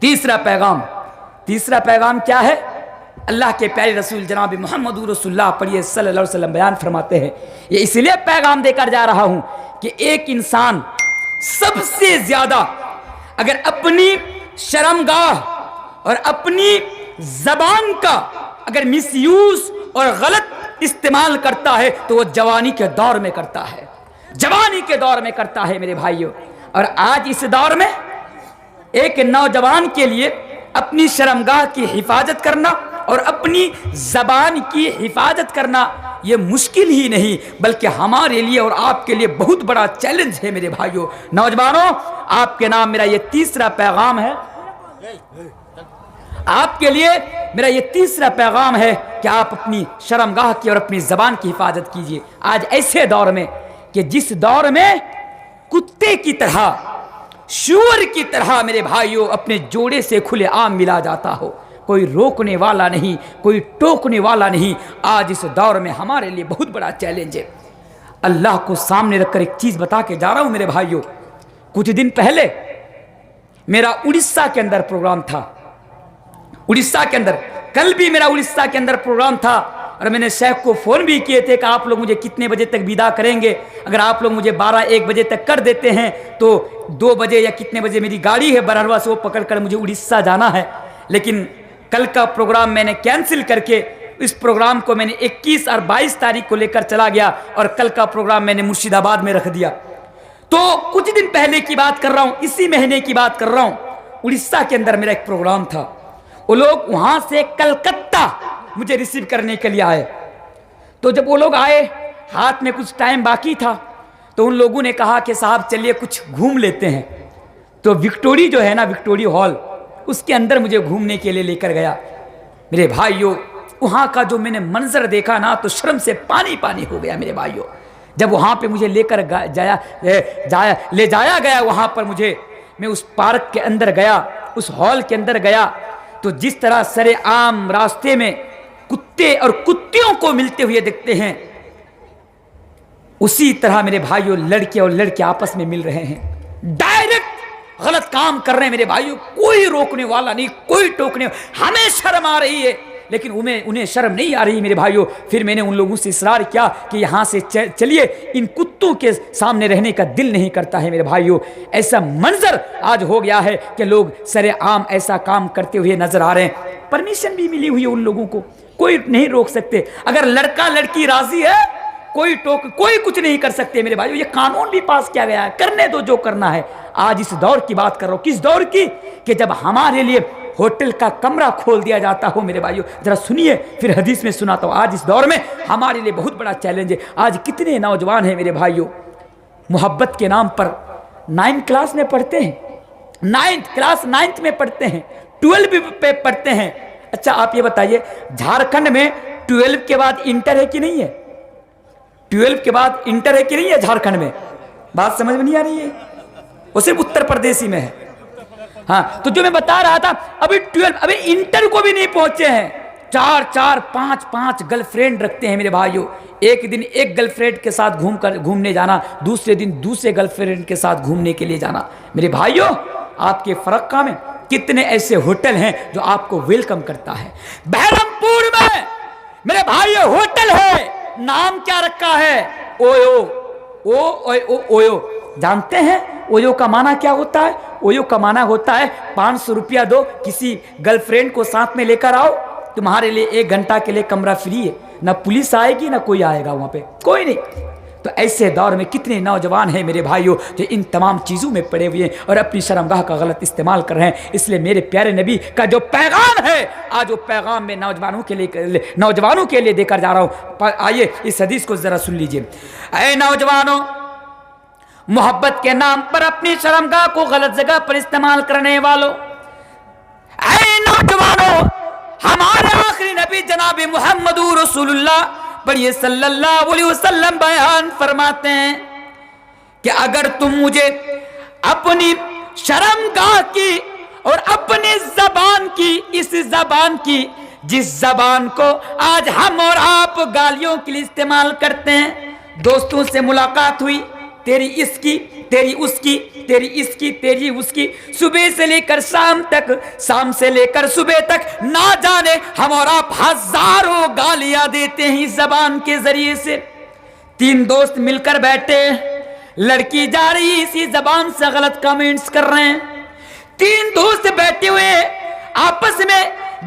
تیسرا پیغام کیا ہے؟ اللہ کے پیارے رسول جناب محمد رسول اللہ پڑھیے صلی اللہ علیہ وسلم بیان فرماتے ہیں، یہ اس لیے پیغام دے کر جا رہا ہوں کہ ایک انسان سب سے زیادہ اگر اپنی شرمگاہ اور اپنی زبان کا اگر مس یوز اور غلط استعمال کرتا ہے تو وہ جوانی کے دور میں کرتا ہے میرے بھائیوں۔ اور آج اس دور میں ایک نوجوان کے لیے اپنی شرمگاہ کی حفاظت کرنا اور اپنی زبان کی حفاظت کرنا یہ مشکل ہی نہیں بلکہ ہمارے لیے اور آپ کے لیے بہت بڑا چیلنج ہے میرے بھائیوں۔ نوجوانوں، آپ کے نام میرا یہ تیسرا پیغام ہے، آپ کے لیے میرا یہ تیسرا پیغام ہے کہ آپ اپنی شرمگاہ کی اور اپنی زبان کی حفاظت کیجئے۔ آج ایسے دور میں کہ جس دور میں کتے کی طرح، شور کی طرح میرے بھائیوں اپنے جوڑے سے کھلے عام ملا جاتا ہو، کوئی روکنے والا نہیں، کوئی ٹوکنے والا نہیں، آج اس دور میں ہمارے لیے بہت بڑا چیلنج ہے۔ اللہ کو سامنے رکھ کر ایک چیز بتا کے جا رہا ہوں میرے بھائیوں، کچھ دن پہلے میرا اڑیسہ کے اندر پروگرام تھا، کل بھی میرا اڑیسہ کے اندر پروگرام تھا، اور میں نے شیخ کو فون بھی کیے تھے کہ آپ لوگ مجھے کتنے بجے تک ودا کریں گے؟ اگر آپ لوگ مجھے 12-1 بجے تک کر دیتے ہیں تو 2 بجے یا کتنے بجے میری گاڑی ہے برہروا سے وہ پکڑ کر مجھے اڑیسہ جانا ہے۔ لیکن کل کا پروگرام میں نے کینسل کر کے اس پروگرام کو میں نے 21 اور 22 تاریخ کو لے کر چلا گیا، اور کل کا پروگرام میں نے مرشد آباد میں رکھ دیا۔ تو کچھ دن پہلے کی بات کر رہا ہوں، اسی مہینے کی بات کر رہا ہوں، اڑیسہ کے اندر میرا ایک پروگرام تھا، وہ لوگ وہاں سے کلکتہ مجھے ریسیو کرنے کے لیے آئے۔ تو جب وہ لوگ آئے، ہاتھ میں کچھ ٹائم باقی تھا، تو ان لوگوں نے کہا کہ صاحب چلیے کچھ گھوم لیتے ہیں۔ تو وکٹوری جو ہے نا، وکٹوری ہال، اس کے اندر مجھے گھومنے کے لیے لے کر گیا۔ میرے بھائیوں، وہاں کا جو میں نے منظر دیکھا نا تو شرم سے پانی پانی ہو گیا میرے بھائیوں۔ جب وہاں پہ مجھے لے کر لے جایا گیا، وہاں پر میں اس پارک کے اندر گیا، اس ہال کے اندر گیا، تو جس طرح سر عام راستے میں کتے اور کتیوں کو ملتے ہوئے دیکھتے ہیں، اسی طرح میرے بھائیوں لڑکے اور لڑکے آپس میں مل رہے ہیں، ڈائریکٹ غلط کام کر رہے ہیں میرے بھائیوں، کوئی روکنے والا نہیں، کوئی ٹوکنے، ہمیں شرم آ رہی ہے لیکن انہیں شرم نہیں آ رہی میرے بھائیوں۔ پھر میں نے ان لوگوں سے اصرار کیا کہ یہاں سے چلیے، ان کتوں کے سامنے رہنے کا دل نہیں کرتا ہے میرے بھائیوں۔ ایسا منظر آج ہو گیا ہے کہ لوگ سر عام ایسا کام کرتے ہوئے نظر آ رہے ہیں۔ پرمیشن بھی ملی ہوئی ہے ان لوگوں کو، کوئی نہیں روک سکتے۔ اگر لڑکا لڑکی راضی ہے، کوئی کچھ نہیں کر سکتے میرے بھائیوں۔ یہ قانون بھی پاس کیا گیا ہے، کرنے دو جو کرنا ہے۔ آج اس دور کی بات کر رہا ہوں، کس دور کی؟ کہ جب ہمارے لیے ہوٹل کا کمرہ کھول دیا جاتا ہو میرے بھائیوں۔ ذرا سنیے، پھر حدیث میں سناتا ہوں۔ آج اس دور میں ہمارے لیے بہت بڑا چیلنج ہے۔ آج کتنے نوجوان ہیں میرے بھائیوں، محبت کے نام پر 9 کلاس میں پڑھتے ہیں، 9th میں پڑھتے ہیں، 12 پہ پڑھتے ہیں۔ اچھا آپ یہ بتائیے، جھارکھنڈ میں 12 کے بعد انٹر ہے کہ نہیں ہے؟ 12 کے بعد انٹر ہے کہ نہیں ہے جھارکھنڈ میں؟ بات سمجھ میں نہیں آ رہی ہے؟ وہ صرف اتر پردیشی میں ہے۔ ہاں، تو جو میں بتا رہا تھا، ابھی انٹر کو بھی نہیں پہنچے ہیں، 4 5 گرل فرینڈ رکھتے ہیں میرے بھائیوں۔ ایک دن ایک گرل فرینڈ کے ساتھ گھومنے جانا، دوسرے دن دوسرے گرل فرینڈ کے ساتھ گھومنے کے لیے جانا۔ میرے بھائیوں، آپ کے فرقہ میں کتنے ایسے ہوٹل ہیں جو آپ کو ویلکم کرتا ہے۔ بہرمپور میں میرے بھائی ہوٹل ہے، نام کیا رکھا ہے؟ اویو۔ جانتے ہیں اویو کا معنی کیا ہوتا ہے؟ اویو کا معنی ہوتا ہے 500 روپیہ دو، کسی گرل فرینڈ کو ساتھ میں لے کر آؤ، تمہارے لیے 1 گھنٹہ کے لیے کمرہ فری ہے، نہ پولیس آئے گی نہ کوئی آئے گا وہاں پہ، کوئی نہیں۔ تو ایسے دور میں کتنے نوجوان ہیں میرے بھائیوں جو ان تمام چیزوں میں پڑے ہوئے ہیں اور اپنی شرمگاہ کا غلط استعمال کر رہے ہیں۔ اس لیے میرے پیارے نبی کا جو پیغام ہے، آج وہ پیغام میں نوجوانوں کے لیے دے کر جا رہا ہوں۔ آئیے اس حدیث کو ذرا سن لیجئے۔ اے نوجوانوں، محبت کے نام پر اپنی شرمگاہ کو غلط جگہ پر استعمال کرنے والوں، اے نوجوانوں، ہمارے آخری نبی جناب محمد رسول اللہ بڑی صلی اللہ علیہ وسلم بیان فرماتے ہیں کہ اگر تم مجھے اپنی شرمگاہ کی اور اپنی زبان کی، اس زبان کی جس زبان کو آج ہم اور آپ گالیوں کے لیے استعمال کرتے ہیں، دوستوں سے ملاقات ہوئی، تیری اس کی، تیری اس کی، تیری اس کی، تیری اس کی، صبح سے لے کر شام تک، شام سے لے کر صبح تک، نہ جانے ہم اور آپ ہزاروں گالیاں دیتے ہیں اس زبان کے ذریعے سے۔ تین دوست مل کر بیٹھے، لڑکی جا رہی اسی زبان سے غلط کمنٹس کر رہے ہیں، تین دوست بیٹھے ہوئے آپس میں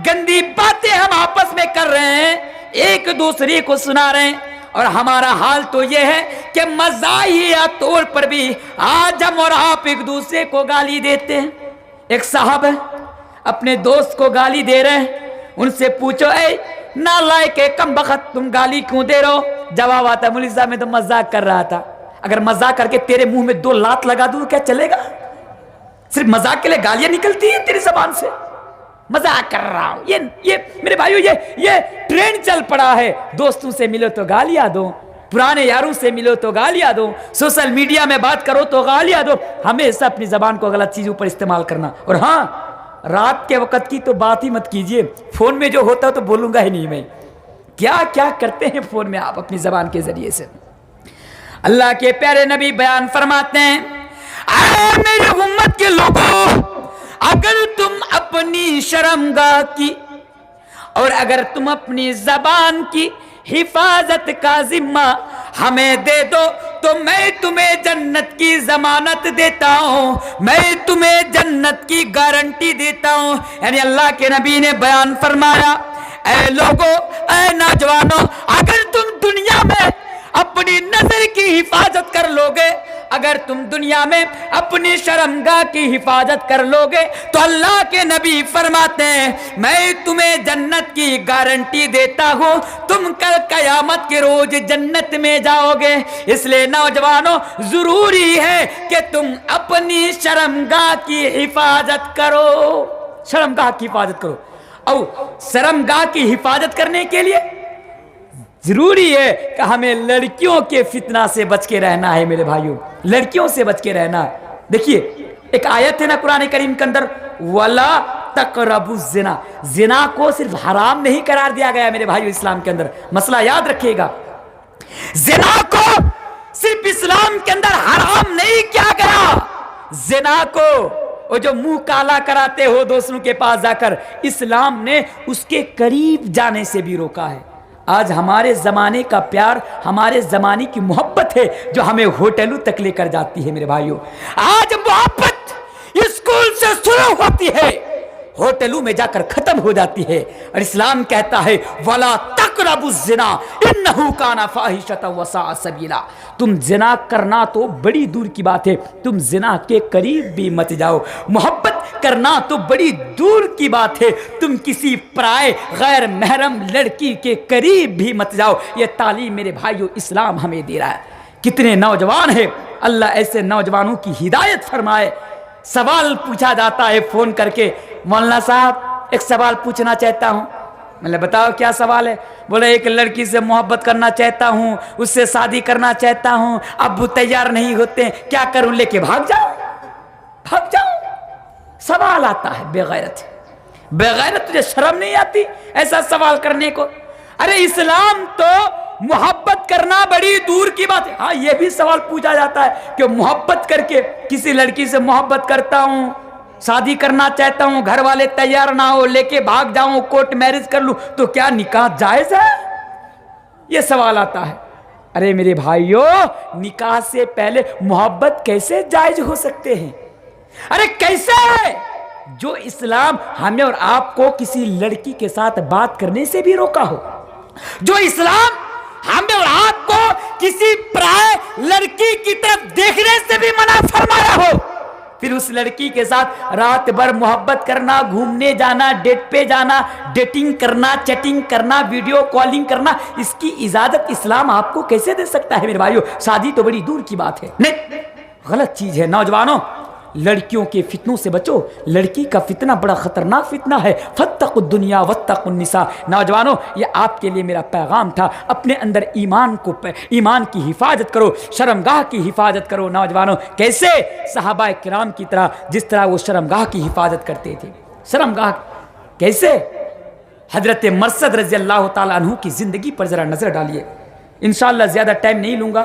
گندی باتیں ہم آپس میں کر رہے ہیں، ایک دوسرے کو سنا رہے ہیں، اور ہمارا حال تو یہ ہے کہ مزاحیہ طور پر بھی آج ہم اور آپ ایک دوسرے کو گالی دیتے ہیں۔ ایک صاحب ہے اپنے دوست کو گالی دے رہے ہیں، ان سے پوچھو اے نالائق کم بخت تم گالی کیوں دے رہو؟ جواب آتا مولوی صاحب میں تو مذاق کر رہا تھا۔ اگر مذاق کر کے تیرے منہ میں 2 لات لگا دوں کیا چلے گا؟ صرف مذاق کے لیے گالیاں نکلتی ہیں تیری زبان سے؟ مذاق کر رہا ہوں۔ یہ میرے بھائیو یہ ٹرینڈ چل پڑا ہے، دوستوں سے ملو تو گالیاں دو، پرانے یاروں سے ملو تو گالیاں دو، سوشل میڈیا میں بات کرو تو گالیاں دو، ہمیشہ اپنی زبان کو غلط چیزوں پر استعمال کرنا۔ اور ہاں، رات کے وقت کی تو بات ہی مت کیجئے، فون میں جو ہوتا تو بولوں گا ہی نہیں میں۔ کیا کیا کرتے ہیں فون میں آپ اپنی زبان کے ذریعے سے۔ اللہ کے پیارے نبی بیان فرماتے ہیں، اے میری امت کے لوگوں، اگر تم اپنی شرمگاہ کی اور اگر تم اپنی زبان کی حفاظت کا ذمہ ہمیں دے دو تو میں تمہیں جنت کی ضمانت دیتا ہوں، میں تمہیں جنت کی گارنٹی دیتا ہوں۔ یعنی اللہ کے نبی نے بیان فرمایا، اے لوگوں، اے نوجوانوں، اگر تم دنیا میں اپنی نظر کی حفاظت کر لو گے، اگر تم دنیا میں اپنی شرمگاہ کی حفاظت کر لو گے تو اللہ کے نبی فرماتے ہیں میں تمہیں جنت کی گارنٹی دیتا ہوں، تم کل قیامت کے روز جنت میں جاؤ گے۔ اس لیے نوجوانوں، ضروری ہے کہ تم اپنی شرمگاہ کی حفاظت کرو، شرمگاہ کی حفاظت کرو۔ اور شرمگاہ کی حفاظت کرنے کے لیے ضروری ہے کہ ہمیں لڑکیوں کے فتنہ سے بچ کے رہنا ہے میرے بھائیوں، لڑکیوں سے بچ کے رہنا ہے۔ دیکھیے ایک آیت ہے نا قرآن کریم کے اندر، وَلَا تَقْرَبُوا الزِّنَا، زنا کو صرف حرام نہیں قرار دیا گیا میرے بھائیوں اسلام کے اندر، مسئلہ یاد رکھیے گا، زنا کو صرف اسلام کے اندر حرام نہیں کیا گیا، زنا کو وہ جو منہ کالا کراتے ہو دوسروں کے پاس جا کر، اسلام نے اس کے قریب جانے سے بھی روکا ہے۔ آج ہمارے زمانے کا پیار، ہمارے زمانے کی محبت ہے جو ہمیں ہوٹلوں تک لے کر جاتی ہے میرے بھائیوں۔ آج محبت اسکول سے شروع ہوتی ہے، ہوٹلوں میں جا کر ختم ہو جاتی ہے، اور اسلام کہتا ہے وَلَا تَقْرَبُوا الزِّنَا إِنَّهُ كَانَ فَاحِشَةً وَسَاءَ سَبِيلًا۔ تم زنا کرنا تو بڑی دور کی بات ہے، تم زنا کے قریب بھی مت جاؤ۔ محبت کرنا تو بڑی دور کی بات ہے، تم کسی پرائے غیر محرم لڑکی کے قریب بھی مت جاؤ۔ یہ تعلیم میرے بھائیو اسلام ہمیں دے رہا ہے۔ کتنے نوجوان ہیں، اللہ ایسے نوجوانوں کی ہدایت فرمائے۔ سوال پوچھا جاتا ہے فون کر کے، مولانا صاحب ایک سوال پوچھنا چاہتا ہوں۔ میں نے بتاؤ کیا سوال ہے؟ بولے ایک لڑکی سے محبت کرنا چاہتا ہوں، اس سے شادی کرنا چاہتا ہوں، ابو تیار نہیں ہوتے، کیا کروں؟ لے کے بھاگ جاؤ، بھاگ جاؤ۔ سوال آتا ہے بے غیرت، بے غیرت، تجھے شرم نہیں آتی ایسا سوال کرنے کو؟ ارے اسلام تو محبت کرنا بڑی دور کی بات ہے۔ ہاں یہ بھی سوال پوچھا جاتا ہے کہ محبت کر کے کسی لڑکی سے محبت کرتا ہوں، شادی کرنا چاہتا ہوں، گھر والے تیار نہ ہو، لے کے بھاگ جاؤں، کورٹ میرج کر لوں تو کیا نکاح جائز ہے؟ یہ سوال آتا ہے۔ ارے میرے بھائیو، نکاح سے پہلے محبت کیسے جائز ہو سکتے ہیں؟ ارے کیسے ہے؟ جو اسلام ہمیں اور آپ کو کسی لڑکی کے ساتھ بات کرنے سے بھی روکا ہو، جو اسلام ہمیں اور آپ کو کسی پرائے لڑکی کی طرف دیکھنے سے بھی منع فرمایا ہو، پھر اس لڑکی کے ساتھ رات بھر محبت کرنا، گھومنے جانا، ڈیٹ پہ جانا، ڈیٹنگ کرنا، چیٹنگ کرنا، ویڈیو کالنگ کرنا، اس کی اجازت اسلام آپ کو کیسے دے سکتا ہے میرے بھائیو؟ شادی تو بڑی دور کی بات ہے، نہیں، غلط چیز ہے۔ نوجوانوں، لڑکیوں کے فتنوں سے بچو، لڑکی کا فتنہ بڑا خطرناک فتنہ ہے۔ فاتقوا الدنیا واتقوا النساء۔ نوجوانوں، یہ آپ کے لیے میرا پیغام تھا، اپنے اندر ایمان کی حفاظت کرو، شرمگاہ کی حفاظت کرو۔ نوجوانوں، کیسے؟ صحابہ کرام کی طرح، جس طرح وہ شرمگاہ کی حفاظت کرتے تھے۔ شرمگاہ کیسے؟ حضرت مرثد رضی اللہ تعالیٰ عنہ کی زندگی پر ذرا نظر ڈالیے۔ انشاءاللہ زیادہ ٹائم نہیں لوں گا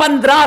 15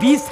20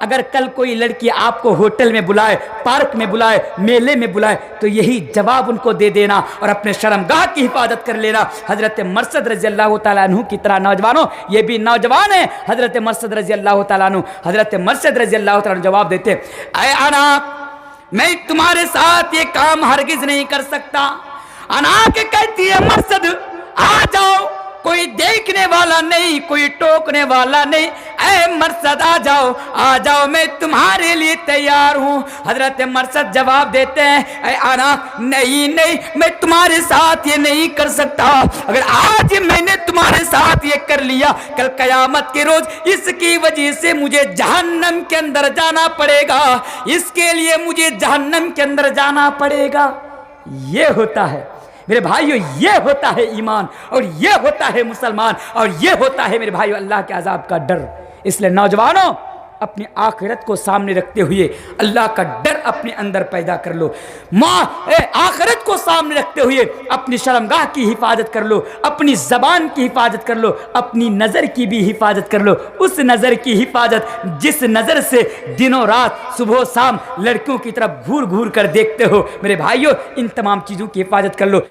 اگر کل کوئی لڑکی آپ کو ہوٹل میں بلائے، پارک میں بلائے، میلے میں بلائے تو یہی جواب ان کو دے دینا اور اپنے شرمگاہ کی حفاظت کر لینا۔ حضرت مرثد رضی اللہ تعالیٰ عنہ کی طرح نوجوانوں، یہ بھی نوجوان ہیں، حضرت مرثد رضی اللہ تعالیٰ عنہ، حضرت مرثد رضی اللہ تعالیٰ عنہ جواب دیتے، اے انا، میں تمہارے ساتھ یہ کام ہرگز نہیں کر سکتا۔ انا کے کہتی ہے مرثد آ جاؤ، کوئی دیکھنے والا نہیں، کوئی ٹوکنے والا نہیں، اے مرثد آ جاؤ، میں تمہارے لیے تیار ہوں۔ حضرت مرثد جواب دیتے ہیں، اے انا، نہیں میں تمہارے ساتھ یہ نہیں کر سکتا، اگر آج میں نے تمہارے ساتھ یہ کر لیا، کل قیامت کے روز اس کی وجہ سے مجھے جہنم کے اندر جانا پڑے گا، اس کے لیے مجھے جہنم کے اندر جانا پڑے گا۔ یہ ہوتا ہے میرے بھائیو، یہ ہوتا ہے ایمان، اور یہ ہوتا ہے مسلمان، اور یہ ہوتا ہے میرے بھائیو اللہ کے عذاب کا ڈر۔ اس لیے نوجوانوں، اپنی آخرت کو سامنے رکھتے ہوئے اللہ کا ڈر اپنے اندر پیدا کر لو، آخرت کو سامنے رکھتے ہوئے اپنی شرمگاہ کی حفاظت کر لو، اپنی زبان کی حفاظت کر لو، اپنی نظر کی بھی حفاظت کر لو، اس نظر کی حفاظت جس نظر سے دنوں رات صبح و شام لڑکیوں کی طرف گھور گھور کر دیکھتے ہو۔ میرے بھائیوں، ان تمام چیزوں کی حفاظت کر لو۔